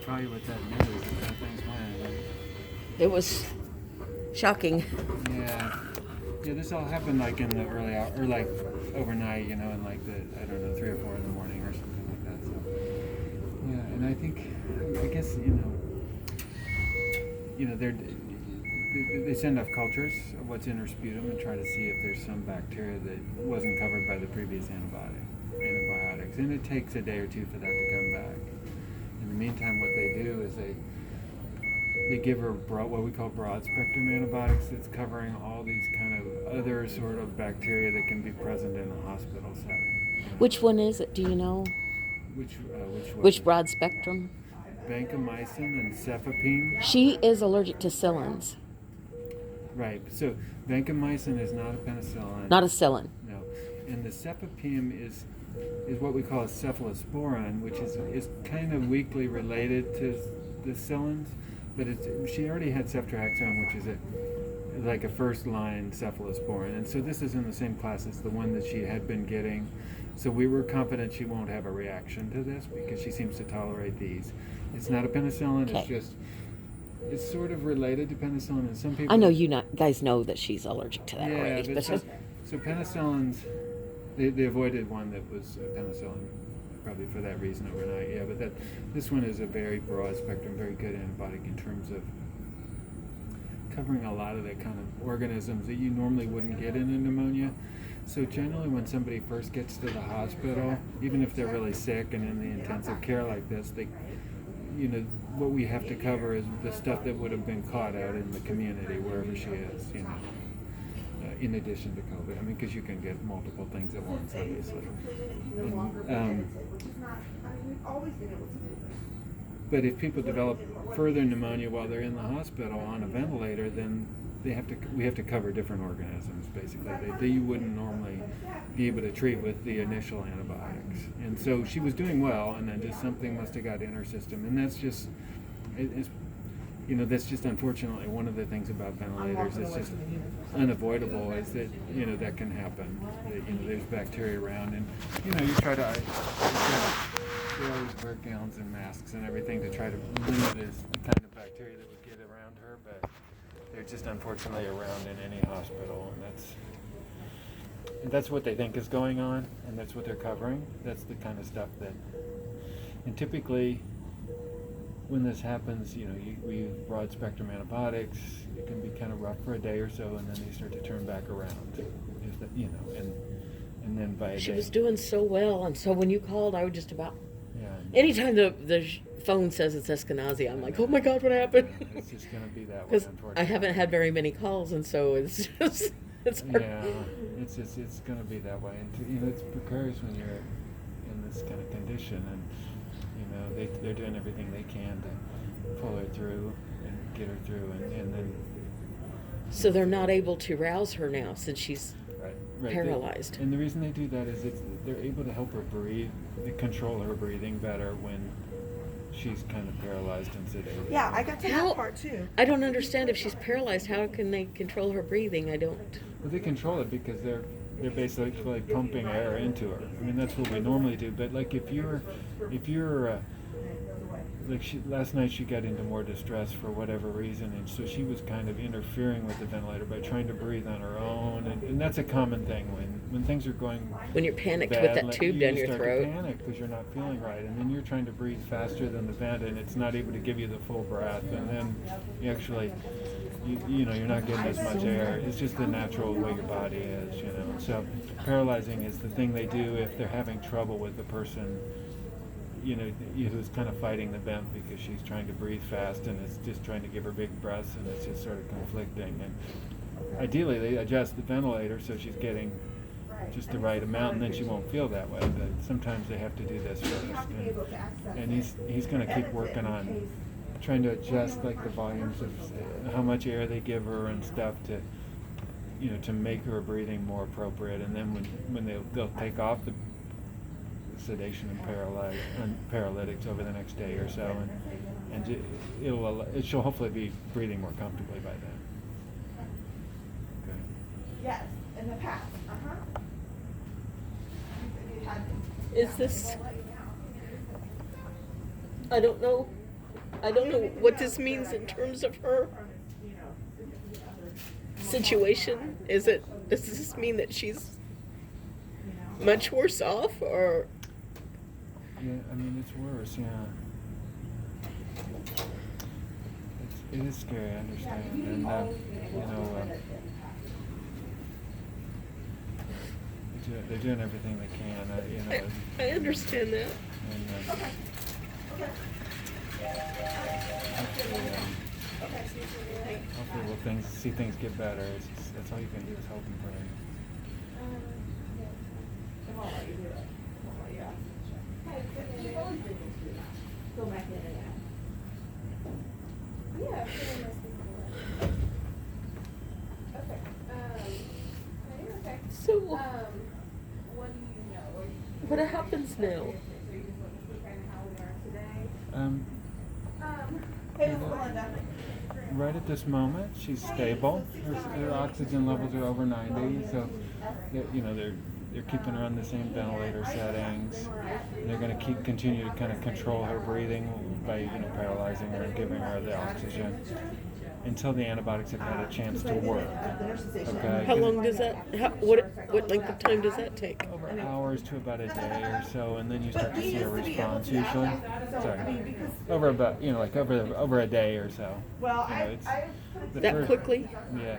tell you what that news that things went. It was shocking. Yeah. Yeah, this all happened like in the early hour, or like overnight, in like the, I don't know, 3 or 4 in the morning or something like that. So, yeah, and I guess, they send off cultures of what's in her sputum and try to see if there's some bacteria that wasn't covered by the previous antibiotics. And it takes a day or two for that to come back. In the meantime, what they do is they give her what we call broad spectrum antibiotics that's covering all these kind of other sort of bacteria that can be present in a hospital setting. Which one is it? Do you know? Which broad spectrum? Vancomycin and cefepime. She is allergic to Cillins. Right. So vancomycin is not a penicillin. Not a Cillin. No. And the cefepime is what we call a cephalosporin, which is kind of weakly related to the Cillins. But she already had ceftriaxone, which is like a first-line cephalosporin. And so this is in the same class as the one that she had been getting. So we were confident she won't have a reaction to this because she seems to tolerate these. It's not a penicillin. Okay. It's sort of related to penicillin. And some people... I know guys know that she's allergic to that already. But so penicillins, they avoided one that was a penicillin, probably for that reason overnight. Yeah, but this one is a very broad spectrum, very good antibiotic in terms of covering a lot of the kind of organisms that you normally wouldn't get in a pneumonia. So generally when somebody first gets to the hospital, even if they're really sick and in the intensive care like this, what we have to cover is the stuff that would have been caught out in the community, wherever she is, in addition to COVID. I mean, because you can get multiple things at once, obviously. But if people develop further pneumonia while they're in the hospital on a ventilator, then we have to cover different organisms, basically, that you wouldn't normally be able to treat with the initial antibiotics. And so she was doing well, and then just something must have got in her system. And that's just, that's just unfortunately one of the things about ventilators. It's just unavoidable, is that, that can happen. There's bacteria around, and, you try to... They always wear gowns and masks and everything to try to limit the kind of bacteria that would get around her, but they're just unfortunately around in any hospital, and that's what they think is going on, and that's what they're covering. That's the kind of stuff and typically when this happens, we use broad spectrum antibiotics. It can be kind of rough for a day or so, and then they start to turn back around, and then by a day. She was doing so well, and so when you called, I would just about... Yeah. Anytime the phone says it's Eskenazi, I'm like, oh my God, what happened? Yeah, it's just going to be that way, Because unfortunately. I haven't had very many calls, and so it's just... It's hard. Yeah, it's going to be that way. And it's precarious when you're in this kind of condition, and they're doing everything they can to pull her through and get her through, and then... So they're not able to rouse her now since she's right. paralyzed. And the reason they do that is they're able to help her breathe, they control her breathing better when she's kind of paralyzed and sedated. Yeah, I got to that part too. I don't understand, if she's paralyzed, how can they control her breathing? I don't... Well, they control it because they're basically pumping air into her. I mean, that's what we normally do. But like if you're last night she got into more distress for whatever reason, and so she was kind of interfering with the ventilator by trying to breathe on her own, and that's a common thing when things are going when you're panicked bad, with that tube down your throat. You start to panic because you're not feeling right, and then you're trying to breathe faster than the vent, and it's not able to give you the full breath, and then you actually you're not getting as much air. It's just the natural way your body is, So paralyzing is the thing they do if they're having trouble with the person who's kind of fighting the vent because she's trying to breathe fast, and it's just trying to give her big breaths, and it's just sort of conflicting. And ideally they adjust the ventilator so she's getting just the right amount, and then she won't feel that way. But sometimes they have to do this first, and he's going to keep working on trying to adjust like the volumes of how much air they give her and stuff to make her breathing more appropriate. And then when they'll take off the sedation and paralytics over the next day or so, and she'll hopefully be breathing more comfortably by then. Okay. Yes, in the past. Is this... I don't know I don't know what this means in terms of her situation. Does this mean that she's much worse off, or? Yeah, I mean, it's worse, yeah. It is scary, I understand. And, you know, they're doing everything they can, you know. I understand that. And, hopefully we'll see things get better. That's all you can do is hope and pray. Go back in and out. Yeah, I'm feeling this before. Okay. Okay. So, What do you know? what happens now? So you just want to see kind of how we are today. Hey, this is Belinda. Right at this moment, she's stable. Her oxygen levels are over 90, so you know they're keeping her on the same ventilator settings. And they're going to continue to kind of control her breathing by paralyzing her and giving her the oxygen until the antibiotics have had a chance to work. Okay. How long does that? What length of time does that take? Over hours to about a day or so, and then you start to see a response usually. Sorry, over about like over a day or so. Well, It's the That first- quickly? Yeah.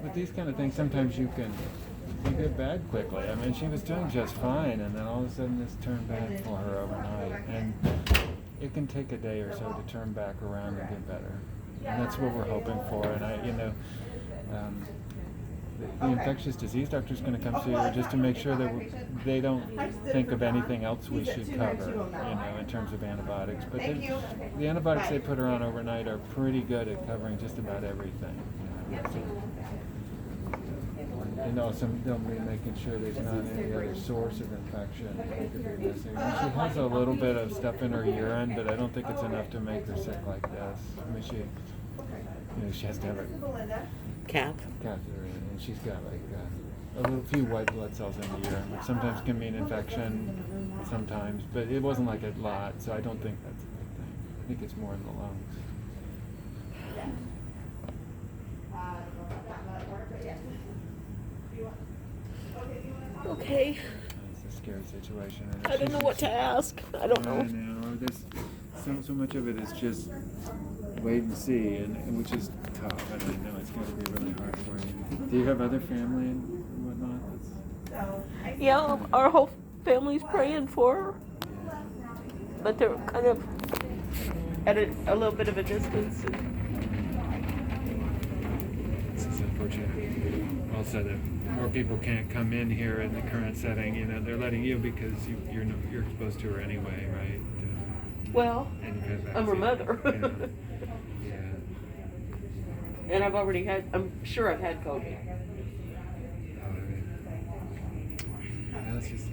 With these kind of things, sometimes you get bad quickly. I mean, she was doing just fine, and then all of a sudden this turned bad for her overnight, and it can take a day or so to turn back around and get better. And that's what we're hoping for. And the infectious disease doctor's going to come see her just to make sure that they don't think of anything else we should cover, in terms of antibiotics. But the antibiotics they put her on overnight are pretty good at covering just about everything. And also they'll be making sure there's not any other source of infection that could be missing. And she has a little bit of stuff in her urine, but I don't think it's enough to make her sick like this. I mean, she has to have a Cath. catheter in, and she's got like a few white blood cells in the urine, which sometimes can mean infection, sometimes, but it wasn't like a lot, so I don't think that's a big thing. I think it's more in the lungs. Okay. It's a scary situation. And I don't know what to ask. I don't I know. know. There's so much of it is just wait and see, and which is tough. I don't know. It's got to be really hard for you. Do you have other family and whatnot? Yeah, our whole family's praying for her, but they're kind of at a little bit of a distance. This is unfortunate. Also, that more people can't come in here in the current setting. They're letting you because you're exposed to her anyway, right? Well, And you have I'm her vaccine. mother. Yeah. And I'm sure I've had COVID.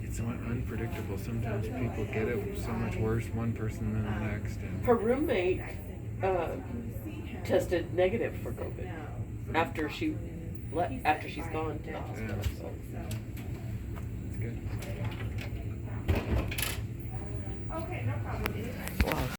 It's so unpredictable. Sometimes people get it so much worse, one person than the next. And Her roommate tested negative for COVID after she's gone to the hospital. So. it's good. Okay, no problem. Wow.